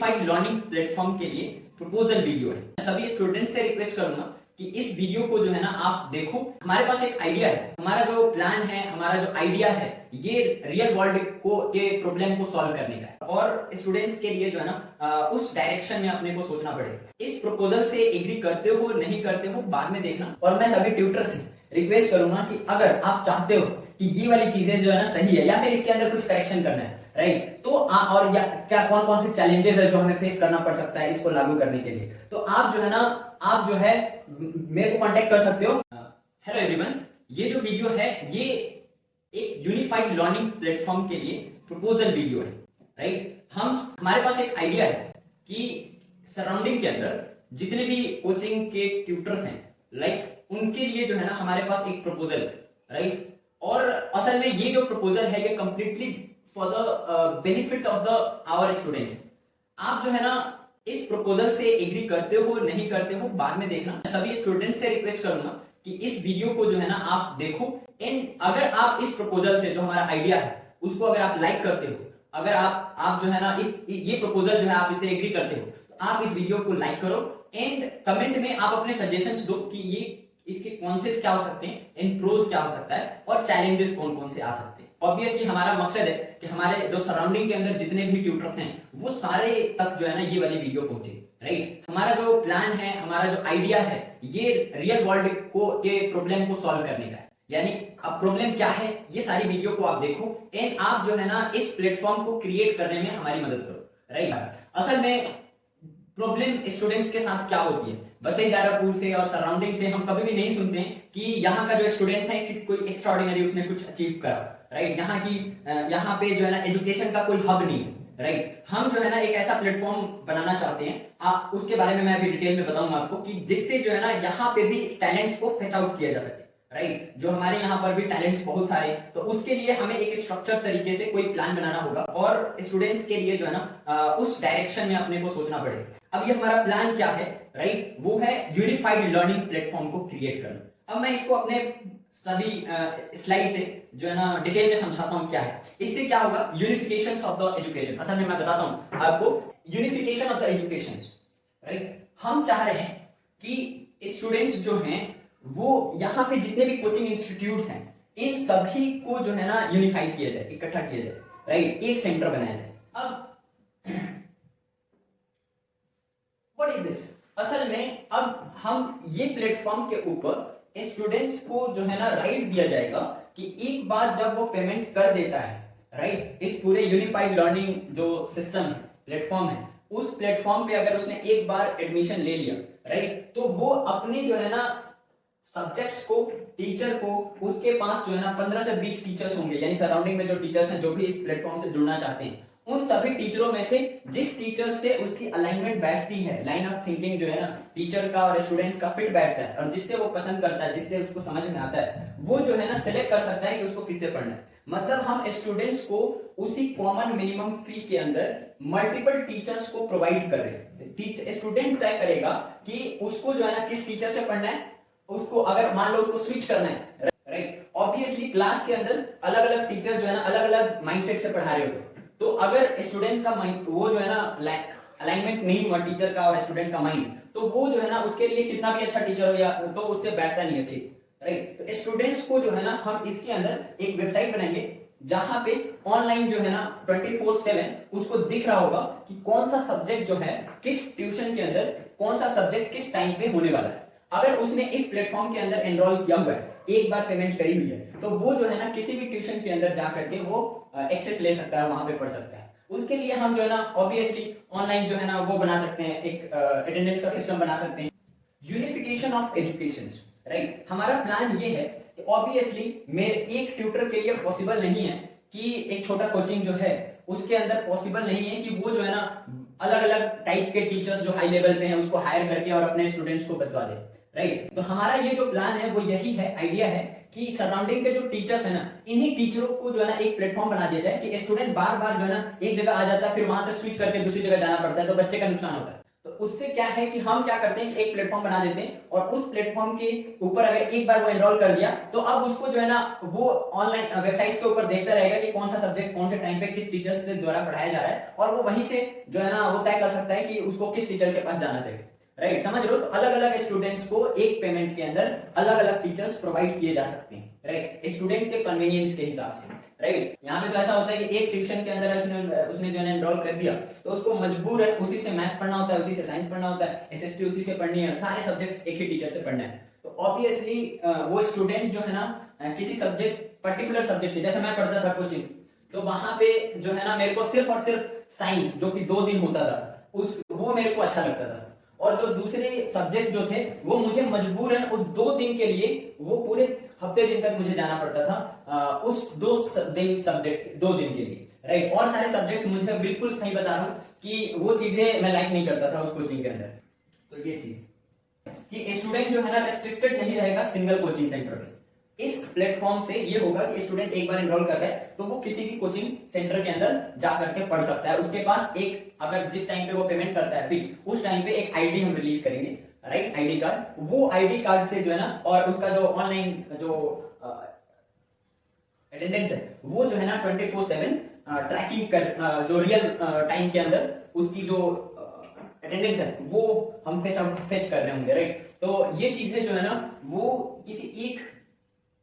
Unified learning platform के लिए proposal video है। सभी स्टूडेंट्स से रिक्वेस्ट करूंगा कि इस वीडियो को जो है ना आप देखो। हमारे पास एक आइडिया है, हमारा जो प्लान है, हमारा जो आइडिया है, ये रियल वर्ल्ड के प्रॉब्लम को सॉल्व करने का है और स्टूडेंट्स के लिए जो है ना उस डायरेक्शन में अपने को सोचना पड़ेगा। इस प्रपोजल से एग्री करते हो नहीं करते हो बाद में देखना। और मैं सभी ट्यूटर से रिक्वेस्ट करूंगा कि अगर आप चाहते हो कि ये वाली चीजें जो है ना सही है या फिर इसके अंदर कुछ करेक्शन करना है, राइट, तो और क्या कौन कौन से चैलेंजेस है जो हमें फेस करना पड़ सकता है इसको लागू करने के लिए, तो आप जो है ना आप जो है मेरे को कांटेक्ट कर सकते हो। हेलो एवरीवन, ये जो वीडियो है ये एक यूनिफाइड लर्निंग प्लेटफॉर्म के लिए प्रपोजल वीडियो है, राइट। हमारे पास एक आइडिया है कि सराउंडिंग के अंदर जितने भी कोचिंग के ट्यूटर्स हैं, लाइक उनके लिए जो है ना हमारे पास एक प्रपोजल, राइट। और असल में ये जो प्रपोजल है ये completely for the benefit of the our students. आप जो है ना इस प्रपोजल से एग्री करते हो नहीं करते हो बाद में देखना। सभी स्टूडेंट्स से रिक्वेस्ट करूंगा कि इस वीडियो को जो है ना आप देखो एंड अगर आप इस प्रपोजल से जो हमारा आइडिया है उसको अगर आप लाइक करते हो, अगर आप जो है ना ये प्रपोजल जो है आप इसे एग्री करते हो तो आप इस वीडियो को लाइक करो एंड कमेंट में आप अपने सजेशंस दो कि ये इसके कॉन्सेस क्या हो सकते हैं एंड प्रोज क्या हो सकता है और चैलेंजेस कौन कौन से आ सकते हैं। ऑब्वियसली हमारा मकसद है कि हमारे जो सराउंडिंग के अंदर जितने भी ट्यूटर्स हैं वो सारे तक जो है ना ये वाली वीडियो पहुंचे, राइट। हमारा जो प्लान है, हमारा जो आइडिया है, ये रियल वर्ल्ड के प्रॉब्लम को सॉल्व करने का है। यानी अब प्रॉब्लम क्या है ये सारी वीडियो को आप देखो एंड आप जो है ना इस प्लेटफॉर्म को क्रिएट करने में हमारी मदद करो, राइट। असल में प्रॉब्लम स्टूडेंट्स के साथ क्या होती है, वसई दारापुर से और सराउंडिंग से हम कभी भी नहीं सुनते हैं कि यहाँ का जो स्टूडेंट्स है किसी कोई एक्स्ट्राऑर्डिनरी उसने कुछ अचीव करा, राइट। यहाँ पे जो है ना एजुकेशन का कोई हब नहीं है, राइट। हम जो है ना एक ऐसा प्लेटफॉर्म बनाना चाहते हैं, आप उसके बारे में मैं अभी डिटेल में बताऊंगा आपको कि जिससे जो है ना यहाँ पे भी टैलेंट्स को फेच आउट किया जा सके, राइट। जो हमारे यहाँ पर भी टैलेंट्स बहुत सारे, तो उसके लिए हमें एक स्ट्रक्चर तरीके से कोई प्लान बनाना होगा और स्टूडेंट्स के लिए जो है ना उस डायरेक्शन में अपने को सोचना पड़ेगा। अब ये हमारा प्लान क्या है, राइट, वो है यूनिफाइड लर्निंग प्लेटफॉर्म को क्रिएट करना। अब मैं इसको अपने सभी स्लाइड से जो है ना डिटेल में समझाता हूँ क्या है। इससे क्या होगा, यूनिफिकेशन ऑफ द एजुकेशन। असल में मैं बताता हूँ आपको unification of the education, right. हम चाह रहे हैं कि स्टूडेंट्स जो हैं वो यहाँ पे जितने भी कोचिंग इंस्टीट्यूट्स हैं इन सभी को जो है ना यूनिफाइड किया जाए, इकट्ठा किया जाए, राइट, एक सेंटर बनाया जाए। अब व्हाट इज दिस, असल में अब हम ये प्लेटफॉर्म के ऊपर स्टूडेंट्स को जो है ना राइट दिया जाएगा कि एक बार जब वो पेमेंट कर देता है, राइट, इस पूरे यूनिफाइड लर्निंग जो सिस्टम है, प्लेटफॉर्म है, उस प्लेटफॉर्म पे अगर उसने एक बार एडमिशन ले लिया, राइट, तो वो अपने जो है ना सब्जेक्ट्स को, टीचर को, उसके पास जो है ना 15 से 20 टीचर्स होंगे, यानी सराउंडिंग में जो टीचर्स हैं जो भी इस प्लेटफॉर्म से जुड़ना चाहते हैं, उन सभी टीचरों में से जिस टीचर से उसकी अलाइनमेंट बैठती है, लाइन ऑफ थिंकिंग जो है ना टीचर का और स्टूडेंट्स का फिट बैठता है और जिससे वो पसंद करता है, जिससे उसको समझ में आता है, वो जो है ना सिलेक्ट कर सकता है कि उसको किससे पढ़ना है। मतलब हम स्टूडेंट्स को उसी कॉमन मिनिमम फी के अंदर मल्टीपल टीचर्स को प्रोवाइड कर रहे हैं। स्टूडेंट तय करेगा कि उसको जो है ना किस टीचर से पढ़ना है, उसको अगर मान लो उसको स्विच करना है, राइट। ऑब्वियसली क्लास के अंदर अलग अलग टीचर जो है ना अलग अलग माइंडसेट से पढ़ा रहे होते, तो अगर स्टूडेंट का माइंड वो जो है ना अलाइनमेंट नहीं हुआ टीचर का और स्टूडेंट का माइंड, तो वो जो है ना उसके लिए कितना भी अच्छा टीचर हो या तो उससे बैठता नहीं अच्छी, राइट। तो स्टूडेंट्स को जो है ना हम इसके अंदर एक वेबसाइट बनाएंगे जहां पे ऑनलाइन जो है ना 24/7 उसको दिख रहा होगा कि कौन सा सब्जेक्ट जो है किस ट्यूशन के अंदर कौन सा सब्जेक्ट किस टाइम पे होने वाला है। अगर उसने इस प्लेटफॉर्म के अंदर एनरोल किया हुआ है, एक बार पेमेंट करी हुई है, तो वो जो है ना किसी भी ट्यूशन के अंदर जा करके वो एक्सेस ले सकता है, वहां पे पढ़ सकता है। उसके लिए हम जो है ना ऑब्वियसली ऑनलाइन जो है ना वो बना सकते हैं, एक अटेंडेंस का सिस्टम बना सकते हैं। Unification of education, right. हमारा प्लान ये है कि ऑब्वियसली मेरे एक ट्यूटर के लिए पॉसिबल नहीं है कि एक छोटा कोचिंग जो है उसके अंदर पॉसिबल नहीं है कि वो जो है ना अलग अलग टाइप के टीचर्स जो हाई लेवल पे हैं उसको हायर करके और अपने स्टूडेंट्स को बतवा दे, राइट। तो हमारा ये जो प्लान है वो यही है, आइडिया है कि सराउंडिंग के जो टीचर्स है ना इन्हीं टीचरों को जो है ना एक प्लेटफॉर्म बना दिया जाए कि स्टूडेंट बार बार जो है ना एक जगह आ जाता है फिर वहां से स्विच करके दूसरी जगह जाना पड़ता है, तो बच्चे का नुकसान होता है। तो उससे क्या है कि हम क्या करते हैं कि एक प्लेटफॉर्म बना देते हैं और उस प्लेटफॉर्म के ऊपर अगर एक बार वो एनरोल कर दिया तो अब उसको जो है ना वो ऑनलाइन वेबसाइट्स के ऊपर देखता रहेगा कि कौन सा सब्जेक्ट कौन से टाइम पे किस टीचर से द्वारा पढ़ाया जा रहा है और वो वहीं से जो है ना वो तय कर सकता है कि उसको किस टीचर के पास जाना चाहिए। राइट, समझ रहे हो? तो अलग अलग स्टूडेंट्स को एक पेमेंट के अंदर अलग अलग टीचर्स प्रोवाइड किए जा सकते हैं। राइट, स्टूडेंट के कन्वीनियंस के हिसाब से। राइट, यहाँ पे तो ऐसा होता है कि एक ट्यूशन के अंदर उसने जो है एनरोल कर दिया तो उसको मजबूर है उसी से मैथ्स पढ़ना होता है, उसी से साइंस पढ़ना होता है, एसएसटी उसी से पढ़नी है, सारे सब्जेक्ट्स एक ही टीचर से पढ़ना है। तो ऑब्वियसली वो स्टूडेंट जो है ना किसी सब्जेक्ट पर्टिकुलर सब्जेक्ट, जैसे मैं पढ़ता था कोचिंग, तो वहां पे जो है ना मेरे को सिर्फ और सिर्फ साइंस जो कि 2 दिन होता था वो मेरे को अच्छा लगता था, और जो दूसरे सब्जेक्ट्स जो थे वो मुझे मजबूरन उस 2 दिन के लिए वो पूरे हफ्ते दिन तक मुझे जाना पड़ता था उस 2 दिन सब्जेक्ट 2 दिन के लिए। राइट, और सारे सब्जेक्ट्स मुझे बिल्कुल सही बता रहा हूँ कि वो चीजें मैं लाइक नहीं करता था उस कोचिंग के अंदर। तो ये चीज कि स्टूडेंट जो है ना रेस्ट्रिक्टेड नहीं रहेगा सिंगल कोचिंग सेंटर में। इस प्लेटफॉर्म से ये होगा कि स्टूडेंट एक बार एनरोल कर रहा है तो वो किसी भी कोचिंग सेंटर के अंदर जा करके पढ़ सकता है। उसके पास एक, अगर जिस टाइम पे वो पेमेंट करता है फिर उस टाइम पे एक आईडी हम रिलीज करेंगे, राइट, आईडी कार्ड। वो आईडी कार्ड से जो है ना, और उसका जो ऑनलाइन जो अटेंडेंस है वो जो है ना 24/7 ट्रैकिंग कर, जो रियल टाइम के अंदर उसकी जो अटेंडेंस है वो हम फेच कर रहे होंगे। राइट, तो ये चीजें जो है ना वो किसी एक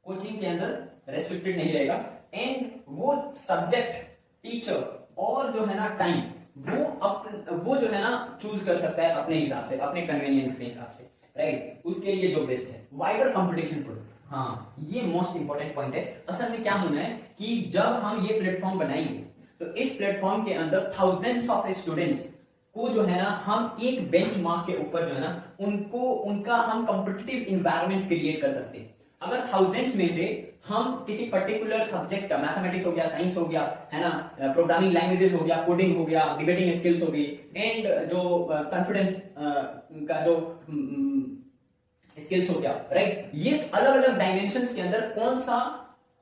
कोचिंग के अंदर रेस्ट्रिक्टेड नहीं रहेगा, एंड वो सब्जेक्ट, टीचर और जो है ना टाइम वो जो है ना चूज कर सकता है अपने हिसाब से, अपने कन्वीनियंस के हिसाब से। राइट, उसके लिए जो बेस्ट है वाइडर कंपटीशन प्रोडक्ट। हाँ, ये मोस्ट इंपॉर्टेंट पॉइंट है। असल में क्या होना है कि जब हम ये प्लेटफॉर्म बनाएंगे तो इस प्लेटफॉर्म के अंदर थाउजेंड्स ऑफ स्टूडेंट्स को जो है ना हम एक बेंचमार्क के ऊपर जो है ना उनका हम कॉम्पिटिटिव एनवायरनमेंट क्रिएट कर सकते हैं। अगर थाउजेंड्स में से हम किसी पर्टिकुलर सब्जेक्ट्स का, मैथमेटिक्स हो गया, साइंस हो गया, है ना, प्रोग्रामिंग लैंग्वेजेस हो गया, कोडिंग हो गया, डिबेटिंग स्किल्स हो गई, एंड जो कॉन्फिडेंस का जो स्किल्स हो गया, राइट, ये अलग अलग डायमेंशंस के अंदर कौन सा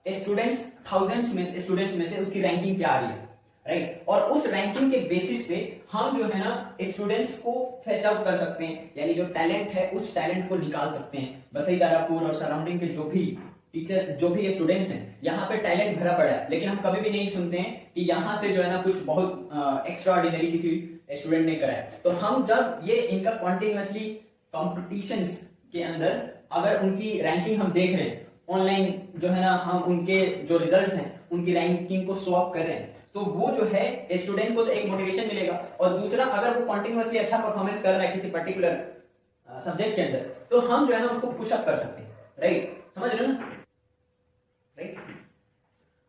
स्टूडेंट्स, थाउजेंड्स में स्टूडेंट्स में से उसकी रैंकिंग क्या आ रही है, राइट, और उस रैंकिंग के बेसिस पे हम जो है ना स्टूडेंट्स को फेच आउट कर सकते हैं, यानी जो टैलेंट है उस टैलेंट को निकाल सकते हैं। बसई दारापुर और सराउंडिंग के जो भी टीचर, जो भी स्टूडेंट्स हैं, यहाँ पे टैलेंट भरा पड़ा है, लेकिन हम कभी भी नहीं सुनते हैं कि यहाँ से जो है ना कुछ बहुत एक्स्ट्रा ऑर्डिनरी किसी स्टूडेंट ने करा है। तो हम जब ये इनका कॉन्टिन्यूसली कॉम्पिटिशंस के अंदर अगर उनकी रैंकिंग हम देख रहे हैं ऑनलाइन, जो है ना हम उनके जो रिजल्ट्स हैं उनकी रैंकिंग को शो अप कर रहे हैं, तो वो जो है स्टूडेंट को तो एक मोटिवेशन मिलेगा, और दूसरा अगर वो कॉन्टिन्यूसली अच्छा परफॉर्मेंस कर रहा है किसी पर्टिकुलर सब्जेक्ट के अंदर, तो हम जो है ना उसको पुश अप कर सकते हैं। राइट, समझ रहे हो ना? राइट,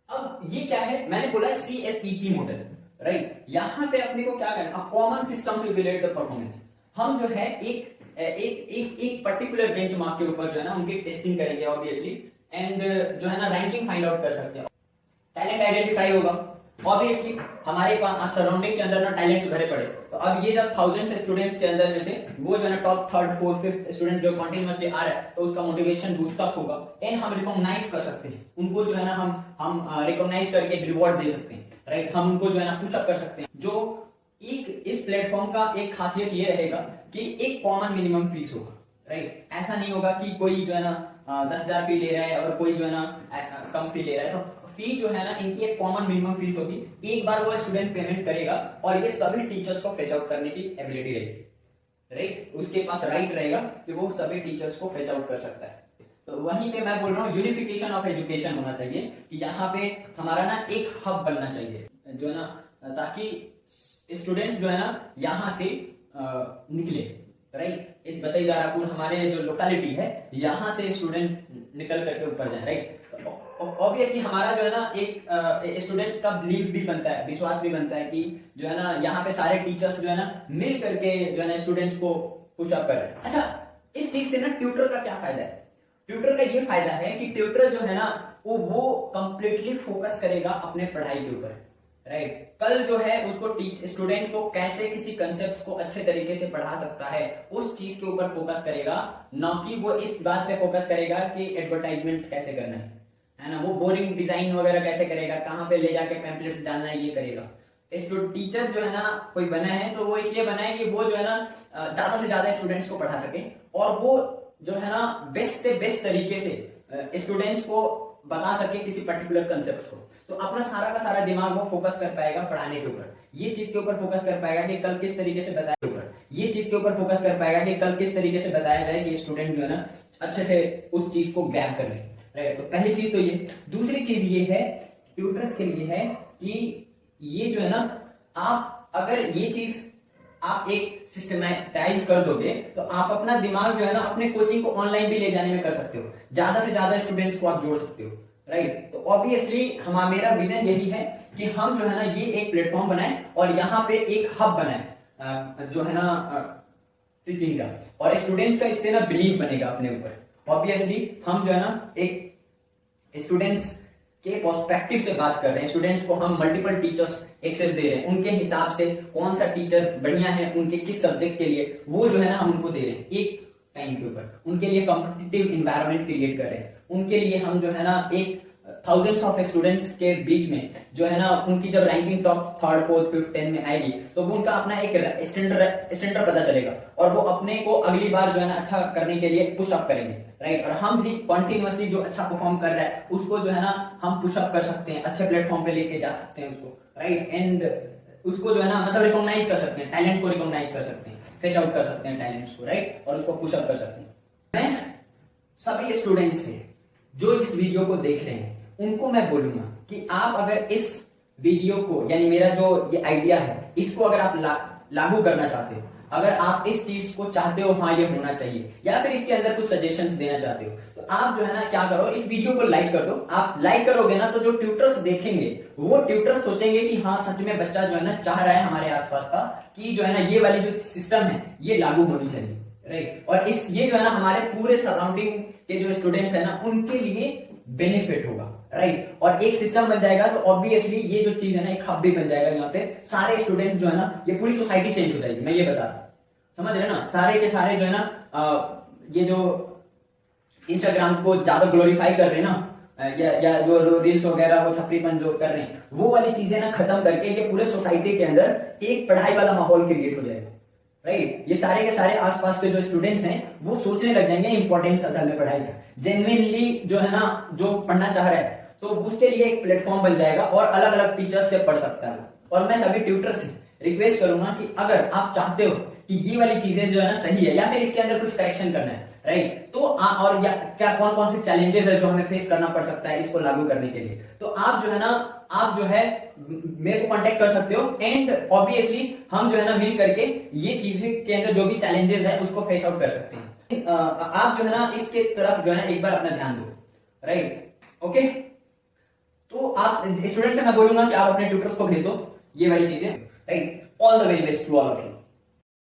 अब ये क्या है, मैंने बोला CSEP मॉडल। राइट, यहां पे अपने को क्या करना, common system to evaluate the performance. हम जो है एक पर्टिकुलर बेंचमार्क के ऊपर जो है ना उनकी टेस्टिंग करेंगे ऑब्वियसली, एंड जो है ना रैंकिंग फाइंड आउट कर सकते हैं, टैलेंट आइडेंटिफाई होगा। ऑब्वियसली हमारे पास सराउंडिंग के अंदर ना टैलेंट्स भरे पड़े, तो अब ये जब थाउजेंड्स स्टूडेंट्स के अंदर में से वो जो है ना top 3rd 4th 5th student जो कंटिन्यूअसली आ रहा है, तो उसका मोटिवेशन बूस्ट अप होगा, एंड हम रिकॉग्नाइज कर सकते हैं उनको, जो है ना हम रिकॉग्नाइज करके रिवॉर्ड दे सकते हैं। राइट, हम उनको जो है ना पुश अप कर सकते हैं। जो एक इस प्लेटफॉर्म का एक खासियत ये रहेगा कि एक कॉमन मिनिमम फीस होगा। राइट, ऐसा नहीं होगा कि कोई जो है ना 10,000 फी ले रहा है और कोई जो है ना कम फी ले रहा है। तो फी जो है ना इनकी एक कॉमन मिनिमम फीस होगी, एक बार वो स्टूडेंट पेमेंट करेगा और ये सभी टीचर्स को फेच आउट करने की एबिलिटी रहेगी। राइट, उसके पास राइट रहेगा कि वो सभी टीचर्स को फेच आउट कर सकता है। तो वहीं पे मैं बोल रहा हूँ यूनिफिकेशन ऑफ एजुकेशन होना चाहिए, कि यहाँ पे हमारा ना एक हब बनना चाहिए जो है ना, ताकि स्टूडेंट्स जो है ना यहाँ से निकले। राइट, इस बसई दारापुर हमारे जो लोकेलिटी है यहाँ से स्टूडेंट निकल करके ऊपर जाए। राइट, ऑब्वियसली हमारा जो है ना एक स्टूडेंट्स का बिलीव भी बनता है, विश्वास भी बनता है कि जो है ना यहाँ पे सारे टीचर्स जो है ना मिल करके जो है ना स्टूडेंट्स को पुश अप कर रहे हैं। अच्छा, इस चीज से ना ट्यूटर का क्या फायदा है? ट्यूटर का ये फायदा है कि ट्यूटर जो है ना वो कंप्लीटली फोकस करेगा अपने पढ़ाई के ऊपर। राइट, कल जो है उसको स्टूडेंट को कैसे किसी कंसेप्ट को अच्छे तरीके से पढ़ा सकता है उस चीज के ऊपर फोकस करेगा, ना कि वो इस बात पे फोकस करेगा कि एडवर्टाइजमेंट कैसे करना है ना, वो बोरिंग डिजाइन वगैरह कैसे करेगा, कहां पे ले जाके पैम्पलेट्स डालना है, ये करेगा। टीचर जो है ना कोई बना है तो वो इसलिए बना है कि वो जो है ना ज्यादा से ज्यादा स्टूडेंट्स को पढ़ा सके और वो जो है ना बेस्ट से बेस्ट तरीके से स्टूडेंट्स को बता सके किसी पर्टिकुलर कंसेप्ट को। तो अपना सारा का सारा दिमाग वो फोकस कर पाएगा पढ़ाने के ऊपर, ये चीज के ऊपर फोकस कर पाएगा कि कल किस तरीके से बताया ऊपर, ये चीज के ऊपर फोकस कर पाएगा कि कल किस तरीके से बताया जाए कि स्टूडेंट जो है ना अच्छे से उस चीज को ग्रैब कर ले। राइट, तो पहली चीज तो ये। दूसरी चीज ये है ट्यूटर्स के लिए है कि ये जो है ना आप अगर ये चीज आप एक सिस्टमैटाइज कर दोगे तो आप अपना दिमाग जो है ना अपने कोचिंग को ऑनलाइन भी ले जाने में कर सकते हो, ज्यादा से ज्यादा स्टूडेंट्स को आप जोड़ सकते हो। राइट, तो ऑब्वियसली मेरा विजन यही है कि हम जो है ना ये एक प्लेटफॉर्म बनाए और यहाँ पे एक हब बनाए जो है ना टीचिंग का, और स्टूडेंट्स का इससे ना बिलीव बनेगा अपने ऊपर। ऑब्वियसली हम जो है ना एक स्टूडेंट्स के पर्सपेक्टिव से बात कर रहे हैं, स्टूडेंट्स को हम मल्टीपल टीचर्स एक्सेस दे रहे हैं, उनके हिसाब से कौन सा टीचर बढ़िया है उनके किस सब्जेक्ट के लिए वो जो है ना हम उनको दे रहे हैं एक टाइम के ऊपर, उनके लिए कॉम्पिटिटिव इन्वायरमेंट क्रिएट कर रहे हैं, उनके लिए हम जो है ना एक थाउजेंड्स ऑफ स्टूडेंट्स के बीच में जो है ना उनकी जब ranking top 3rd 4th 5th 10th में आएगी तो वो उनका अपना एक स्टैंडर्ड पता चलेगा और वो अपने को अगली बार जो है ना अच्छा करने के लिए पुश अप करेंगे। राइट, और हम भी कॉन्टिन्यूअसली जो अच्छा परफॉर्म कर रहा है उसको जो है ना हम पुश अप कर सकते हैं, अच्छे प्लेटफॉर्म पे लेके जा सकते हैं उसको। राइट, एंड उसको जो है ना मतलब रिकॉग्नाइज कर सकते हैं, टैलेंट को रिकॉग्नाइज कर सकते हैं, फेच आउट कर सकते हैं टैलेंट्स को। राइट, और उसको पुश अप कर सकते हैं। मैं सभी स्टूडेंट्स से जो इस वीडियो को देख रहे हैं उनको मैं बोलूंगा कि आप अगर इस वीडियो को यानी मेरा जो ये आइडिया है इसको अगर आप लागू करना चाहते हो, अगर आप इस चीज को चाहते हो हाँ ये होना चाहिए, या फिर इसके अंदर कुछ सजेशंस देना चाहते हो, तो आप जो है ना क्या करो, इस वीडियो को लाइक कर दो। आप लाइक करोगे ना तो जो ट्यूटर्स देखेंगे वो ट्यूटर्स सोचेंगे कि हाँ सच में बच्चा जो है ना चाह रहा है हमारे आसपास का कि जो है ना ये वाली जो सिस्टम है ये लागू होनी चाहिए। राइट, और इस ये जो है ना हमारे पूरे सराउंडिंग के जो स्टूडेंट्स है ना उनके लिए बेनिफिट होगा। राइट, और एक सिस्टम बन जाएगा तो ऑब्वियसली ये जो चीज है ना एक हब भी बन जाएगा, यहाँ पे सारे स्टूडेंट्स जो है ना ये पूरी सोसाइटी चेंज हो जाएगी। मैं ये बता रहा हूं, समझ रहे ना, सारे के सारे जो है ना ये जो इंस्टाग्राम को ज्यादा ग्लोरीफाई कर रहे हैं ना या जो रील्स वगैरह वो छपरीपन जो कर रहे हैं वो वाली चीजें ना खत्म करके ये पूरे सोसाइटी के अंदर एक पढ़ाई वाला माहौल क्रिएट हो जाएगा। राइट, ये सारे के सारे आसपास के जो स्टूडेंट्स हैं वो सोचने लग जाएंगे इंपॉर्टेंस असल में पढ़ाई का, जेन्युइनली जो है ना जो पढ़ना चाह रहा है तो उसके लिए एक प्लेटफॉर्म बन जाएगा और अलग अलग टीचर्स से पढ़ सकता है। और मैं सभी ट्यूटर से रिक्वेस्ट करूंगा कि अगर आप चाहते हो कि ये वाली चीजें जो है ना सही है या फिर इसके अंदर कुछ करेक्शन करना है, राइट, तो और क्या कौन कौन से चैलेंजेस है जो हमें फेस करना पड़ सकता है इसको लागू करने के लिए, तो आप जो है ना आप जो है मेरे को कांटेक्ट कर सकते हो एंड ऑब्वियसली हम जो है ना मिल करके ये चीजें के अंदर जो भी चैलेंजेस है उसको फेस आउट कर सकते हैं। आप जो है ना इसके तरफ जो है ना एक बार अपना ध्यान दो। राइट, ओके, तो आप स्टूडेंट से मैं बोलूंगा कि आप अपने ट्यूटर्स को भेज दो ये वाली चीजें। Right, all the very best to all of you.